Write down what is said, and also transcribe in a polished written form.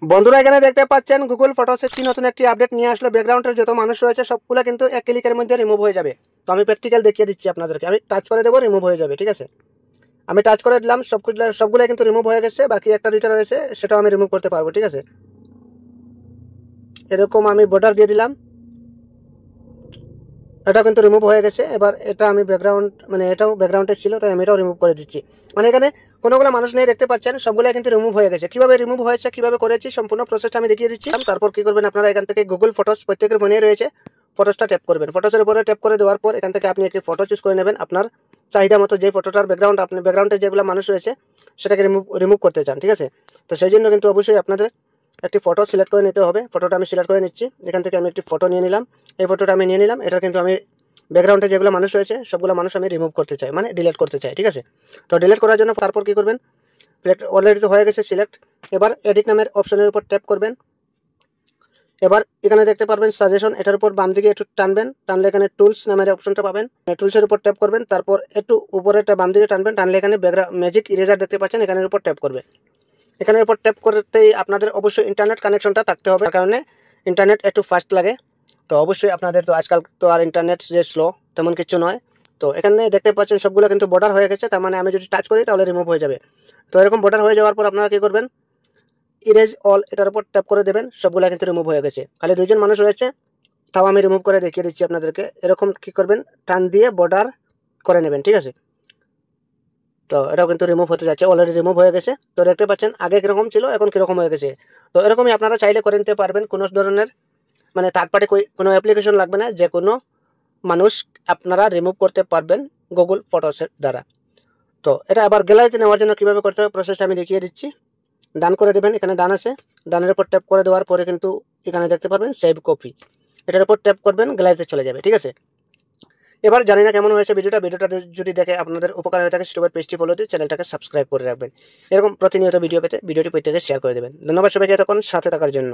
বন্ধুরা এখানে দেখতে পাচ্ছেন গুগল ফটোসের কি নতুন একটি আপডেট নিয়ে আসলো। ব্যাকগ্রাউন্ডের যত মানুষ রয়েছে সবগুলো কিন্তু এক ক্লিকের মধ্যে রিমুভ হয়ে যাবে। তো আমি প্র্যাকটিক্যাল দেখিয়ে দিচ্ছি আপনাদেরকে। আমি টাচ করে দেবো, রিমুভ হয়ে যাবে। ঠিক আছে, আমি টাচ করে দিলাম, সবগুলো কিন্তু রিমুভ হয়ে গেছে। বাকি একটা দুইটা রয়েছে, সেটাও আমি রিমুভ করতে পারবো। ঠিক আছে, এরকম আমি বর্ডার দিয়ে দিলাম, এটা কিন্তু রিমুভ হয়ে গেছে। এবার এটা আমি ব্যাকগ্রাউন্ড এটাও ব্যাকগ্রাউন্ডে ছিল, তাই আমি এটাও রিমুভ করে দিচ্ছি। এখানে কোনোগুলো মানুষ নেই, দেখতে পাচ্ছেন সবগুলো কিন্তু রিমুভ হয়ে গেছে। কিভাবে রিমুভ হয়েছে, কিভাবে করেছি, সম্পূর্ণ প্রসেসটা আমি দেখিয়ে দিচ্ছি। তারপর কি করবেন আপনারা, এখান থেকে গুগল ফটোস প্রত্যেকের ফোনে রয়েছে, ফটোসটা ট্যাপ করবেন। ফটোসের উপরে ট্যাপ করে দেওয়ার পর এখান থেকে আপনি একটি ফটো চুজ করে নেবেন আপনার চাহিদা মতো। যে ফটোটার ব্যাকগ্রাউন্ড, আপনি ব্যাকগ্রাউন্ডে যেগুলো মানুষ রয়েছে সেটাকে রিমুভ করতে চান। ঠিক আছে, তো সেই জন্য কিন্তু অবশ্যই আপনাদের একটি ফটো সিলেক্ট করে নিতে হবে। ফটোটা আমি সিলেক্ট করে নিচ্ছি। এখান থেকে আমি একটি ফটো নিয়ে নিলাম। এই ফটোটা আমি নিয়ে নিলাম। এটা কিন্তু আমি ব্যাকগ্রাউন্ডে যেগুলো মানুষ রয়েছে সবগুলো মানুষ আমি রিমুভ করতে চাই, ডিলিট করতে চাই। ঠিক আছে, তো ডিলিট করার জন্য তারপর কি করবেন, অলরেডি তো হয়ে গেছে সিলেক্ট। এবার এডিট নামের অপশনের উপর ট্যাপ করবেন। এবার এখানে দেখতে পারবেন সাজেশন, এটার উপর বাম দিকে একটু টানবেন, টানলে এখানে টুলস নামের অপশনটা পাবেন। টুলসের উপর ট্যাপ করবেন, তারপর একটু উপরে বাম দিকে টানবেন, টানলে এখানে ম্যাজিক ইরেজার দেখতে পাচ্ছেন, এখানের উপর ট্যাপ করবে। এখানের উপর ট্যাপ করতেই আপনাদের অবশ্যই ইন্টারনেট কানেকশনটা থাকতে হবে, তার কারণে ইন্টারনেট একটু ফাস্ট লাগে। তো অবশ্যই আপনাদের তো আজকাল তো আর ইন্টারনেট যে স্লো তেমন কিছু নয়। তো এখানে দেখতে পাচ্ছেন সবগুলো কিন্তু বর্ডার হয়ে গেছে, তার আমি যদি টাচ করি তাহলে রিমুভ হয়ে যাবে। তো এরকম বর্ডার হয়ে যাওয়ার পর আপনারা কী করবেন, ইরেজ অল এটার উপর ট্যাপ করে দেবেন। সবগুলো কিন্তু রিমুভ হয়ে গেছে, খালি দুইজন মানুষ রয়েছে, তাও আমি রিমুভ করে দেখিয়ে দিচ্ছি আপনাদেরকে। এরকম কী করবেন, টান দিয়ে বর্ডার করে নেবেন। ঠিক আছে, তো এটাও কিন্তু রিমুভ হতে যাচ্ছে, অলরেডি রিমুভ হয়ে গেছে। তো দেখতে পাচ্ছেন আগে কীরকম ছিল, এখন কীরকম হয়ে গেছে। তো এরকমই আপনারা চাইলে করে নিতে পারবেন। কোনো ধরনের থার্ড পার্টি কোনো অ্যাপ্লিকেশন লাগবে না, যে কোনো মানুষ আপনারা রিমুভ করতে পারবেন গুগল ফটোসের দ্বারা। তো এটা আবার গ্যালারিতে নেওয়ার জন্য কীভাবে করতে হবে প্রসেসটা আমি দেখিয়ে দিচ্ছি। ডান করে দেবেন, এখানে ডান আছে, ডানের উপর ট্যাপ করে দেওয়ার পরে কিন্তু এখানে দেখতে পারবেন সেভ কপি, এটার উপর ট্যাপ করবেন, গ্যালারিতে চলে যাবে। ঠিক আছে, এবার জানি না কেমন হয়েছে ভিডিওটা যদি দেখে আপনাদের উপকার হয়ে থাকে সেটা পেজটি ফলো দিয়ে চ্যানেলটাকে সাবস্ক্রাইব করে রাখবেন। এরকম প্রতিনিয়ত ভিডিও পেতে ভিডিওটি প্রত্যেকে শেয়ার করে দেবেন। ধন্যবাদ সবাইকে এতক্ষণ সাথে থাকার জন্য।